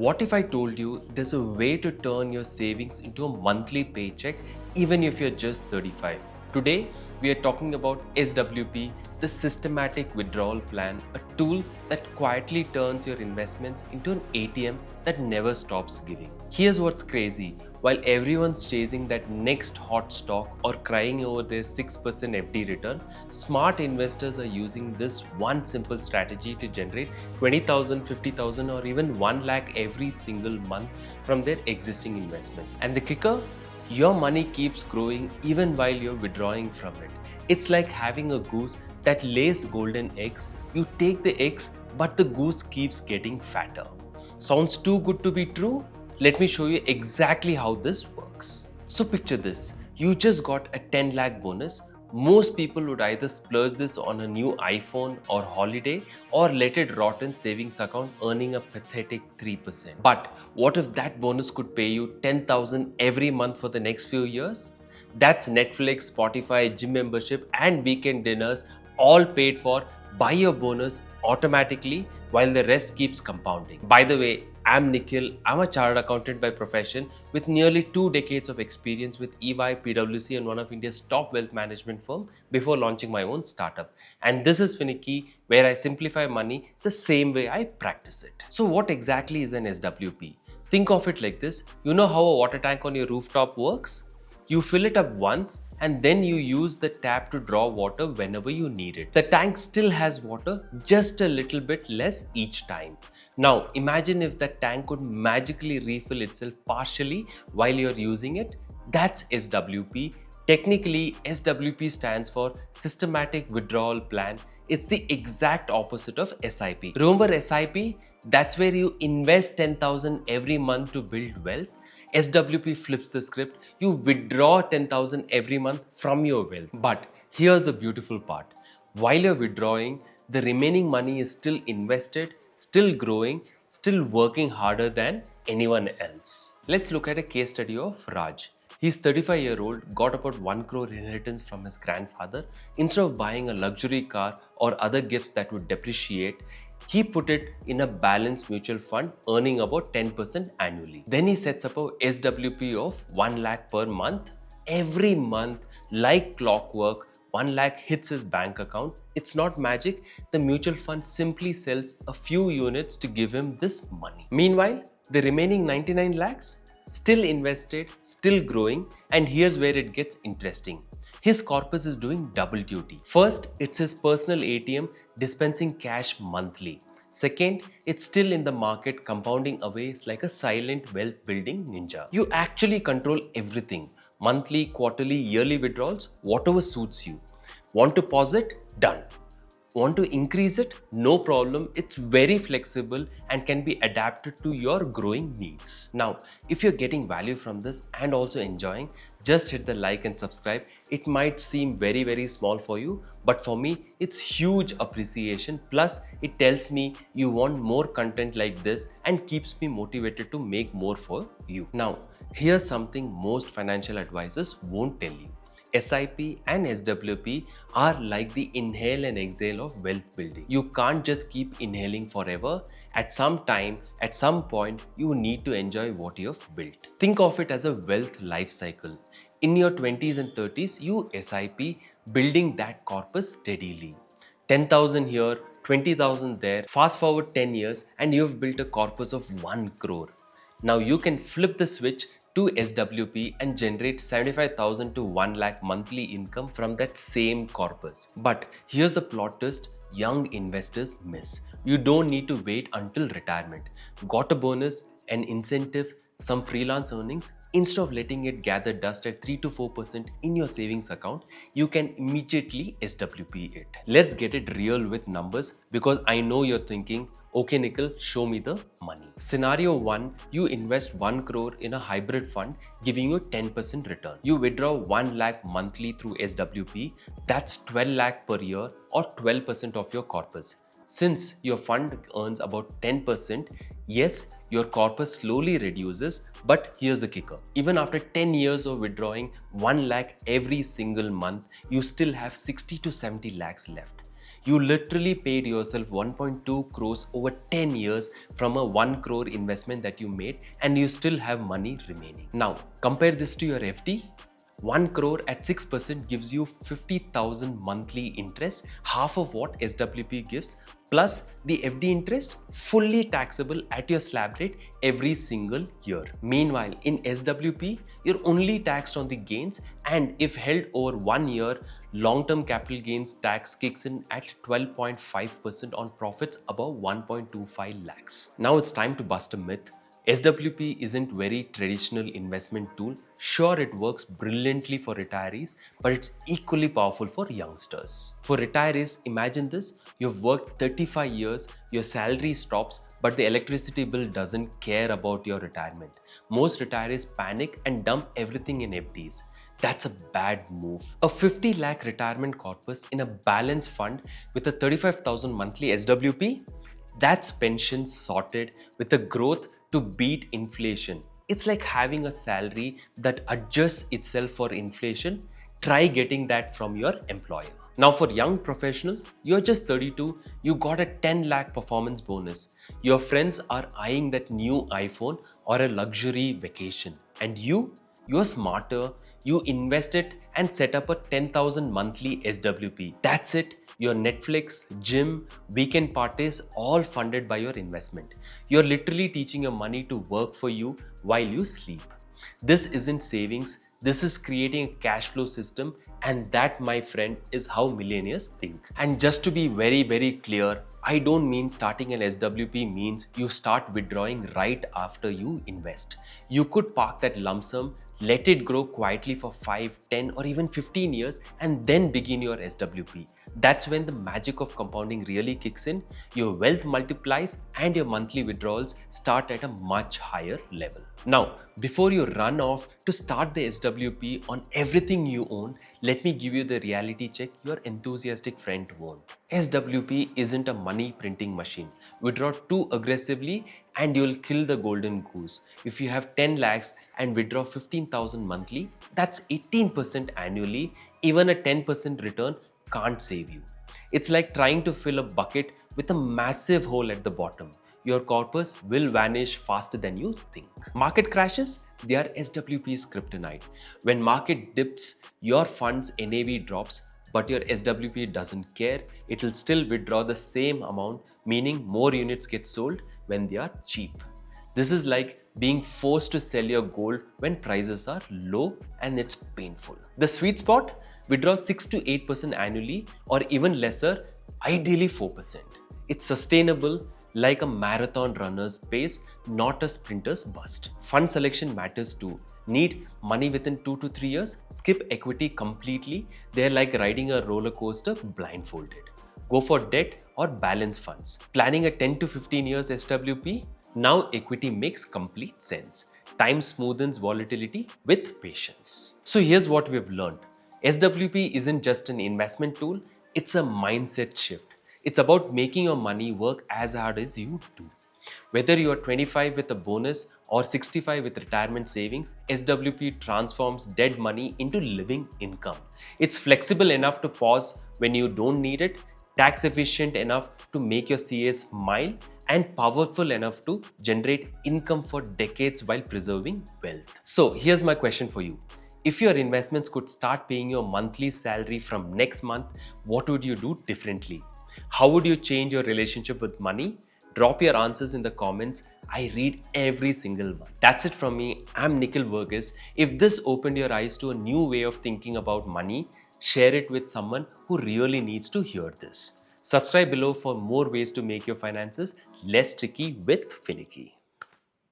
What if I told you there's a way to turn your savings into a monthly paycheck even if you're just 35? Today, we are talking about SWP, the Systematic Withdrawal Plan, a tool that quietly turns your investments into an ATM that never stops giving. Here's what's crazy. While everyone's chasing that next hot stock or crying over their 6% FD return, smart investors are using this one simple strategy to generate 20,000, 50,000 or even 1 lakh every single month from their existing investments. And the kicker? Your money keeps growing even while you're withdrawing from it. It's like having a goose that lays golden eggs. You take the eggs, but the goose keeps getting fatter. Sounds too good to be true? Let me show you exactly how this works. So picture this, you just got a 10 lakh bonus. Most people would either splurge this on a new iPhone or holiday or let it rot in savings account earning a pathetic 3%. But what if that bonus could pay you 10,000 every month for the next few years? That's Netflix, Spotify, gym membership and weekend dinners all paid for by your bonus automatically while the rest keeps compounding. By the way, I'm Nikhil. I'm a chartered accountant by profession with nearly 2 decades of experience with EY, PwC and one of India's top wealth management firm before launching my own startup. And this is Finicky, where I simplify money the same way I practice it. So what exactly is an SWP? Think of it like this. You know how a water tank on your rooftop works? You fill it up once and then you use the tap to draw water whenever you need it. The tank still has water, just a little bit less each time. Now imagine if that tank could magically refill itself partially while you're using it. That's SWP. Technically, SWP stands for Systematic Withdrawal Plan. It's the exact opposite of SIP. Remember SIP? That's where you invest 10,000 every month to build wealth. SWP flips the script. You withdraw 10,000 every month from your wealth. But here's the beautiful part. While you're withdrawing, the remaining money is still invested, still growing, still working harder than anyone else. Let's look at a case study of Raj. He's 35-year-old, got about 1 crore inheritance from his grandfather. Instead of buying a luxury car or other gifts that would depreciate, he put it in a balanced mutual fund earning about 10% annually. Then he sets up a SWP of 1 lakh per month. Every month, like clockwork, 1 lakh hits his bank account. It's not magic. The mutual fund simply sells a few units to give him this money. Meanwhile, the remaining 99 lakhs still invested, still growing, and here's where it gets interesting. His corpus is doing double duty. First, it's his personal ATM dispensing cash monthly. Second, it's still in the market compounding away like a silent wealth building ninja. You actually control everything. Monthly, quarterly, yearly withdrawals, whatever suits you. Want to pause it? Done. Want to increase it? No problem. It's very flexible and can be adapted to your growing needs. Now, if you're getting value from this and also enjoying, just hit the like and subscribe. It might seem very small for you, but for me, it's huge appreciation. Plus, it tells me you want more content like this and keeps me motivated to make more for you. Now, here's something most financial advisors won't tell you. SIP and SWP are like the inhale and exhale of wealth building. You can't just keep inhaling forever. At some time, at some point, you need to enjoy what you've built. Think of it as a wealth life cycle. In your 20s and 30s, you SIP, building that corpus steadily. 10,000 here, 20,000 there. Fast forward 10 years and you've built a corpus of 1 crore. Now you can flip the switch to SWP and generate 75,000 to 1 lakh monthly income from that same corpus. But here's the plot twist young investors miss. You don't need to wait until retirement. Got a bonus, an incentive, some freelance earnings? Instead of letting it gather dust at 3 to 4% in your savings account, you can immediately SWP it. Let's get it real with numbers because I know you're thinking, okay Nikhil, show me the money. Scenario 1, you invest 1 crore in a hybrid fund giving you 10% return. You withdraw 1 lakh monthly through SWP, that's 12 lakh per year or 12% of your corpus. Since your fund earns about 10%, yes, your corpus slowly reduces, but here's the kicker. Even after 10 years of withdrawing 1 lakh every single month, you still have 60 to 70 lakhs left. You literally paid yourself 1.2 crores over 10 years from a 1 crore investment that you made, and you still have money remaining. Now, compare this to your FD. 1 crore at 6% gives you 50,000 monthly interest, half of what SWP gives, plus the FD interest, fully taxable at your slab rate every single year. Meanwhile, in SWP, you're only taxed on the gains, and if held over 1 year, long-term capital gains tax kicks in at 12.5% on profits above 1.25 lakhs. Now it's time to bust a myth. SWP isn't very traditional investment tool. Sure, it works brilliantly for retirees, but it's equally powerful for youngsters. For retirees, imagine this: you've worked 35 years, your salary stops, but the electricity bill doesn't care about your retirement. Most retirees panic and dump everything in FDs. That's a bad move. A 50 lakh retirement corpus in a balanced fund with a 35,000 monthly SWP? That's pension sorted with a growth to beat inflation. It's like having a salary that adjusts itself for inflation. Try getting that from your employer. Now, for young professionals, you're just 32, you got a 10 lakh performance bonus. Your friends are eyeing that new iPhone or a luxury vacation. And you're smarter, you invest it and set up a 10,000 monthly SWP. That's it. Your Netflix, gym, weekend parties, all funded by your investment. You're literally teaching your money to work for you while you sleep. This isn't savings, this is creating a cash flow system, and that, my friend, is how millionaires think. And just to be very, very clear, I don't mean starting an SWP means you start withdrawing right after you invest. You could park that lump sum, let it grow quietly for 5, 10 or even 15 years and then begin your SWP. That's when the magic of compounding really kicks in. Your wealth multiplies and your monthly withdrawals start at a much higher level. Now, before you run off to start the SWP on everything you own, let me give you the reality check your enthusiastic friend won't. SWP isn't a money printing machine. Withdraw too aggressively and you'll kill the golden goose. If you have 10 lakhs and withdraw 15,000 monthly, that's 18% annually. Even a 10% return can't save you. It's like trying to fill a bucket with a massive hole at the bottom. Your corpus will vanish faster than you think. Market crashes, they are SWP's kryptonite. When market dips, your fund's NAV drops, but your SWP doesn't care. It will still withdraw the same amount, meaning more units get sold when they are cheap. This is like being forced to sell your gold when prices are low, and it's painful. The sweet spot? Withdraw 6 to 8% annually or even lesser, ideally 4%. It's sustainable, like a marathon runner's pace, not a sprinter's bust. Fund selection matters too. Need money within 2 to 3 years? Skip equity completely. They're like riding a roller coaster blindfolded. Go for debt or balance funds. Planning a 10 to 15 years SWP? Now equity makes complete sense. Time smoothens volatility with patience. So here's what we've learned. SWP isn't just an investment tool, it's a mindset shift. It's about making your money work as hard as you do. Whether you are 25 with a bonus or 65 with retirement savings, SWP transforms dead money into living income. It's flexible enough to pause when you don't need it, tax efficient enough to make your CA smile, and powerful enough to generate income for decades while preserving wealth. So here's my question for you. If your investments could start paying your monthly salary from next month, what would you do differently? How would you change your relationship with money? Drop your answers in the comments. I read every single one. That's it from me. I'm Nikhil Verghese. If this opened your eyes to a new way of thinking about money, share it with someone who really needs to hear this. Subscribe below for more ways to make your finances less tricky with Finicky.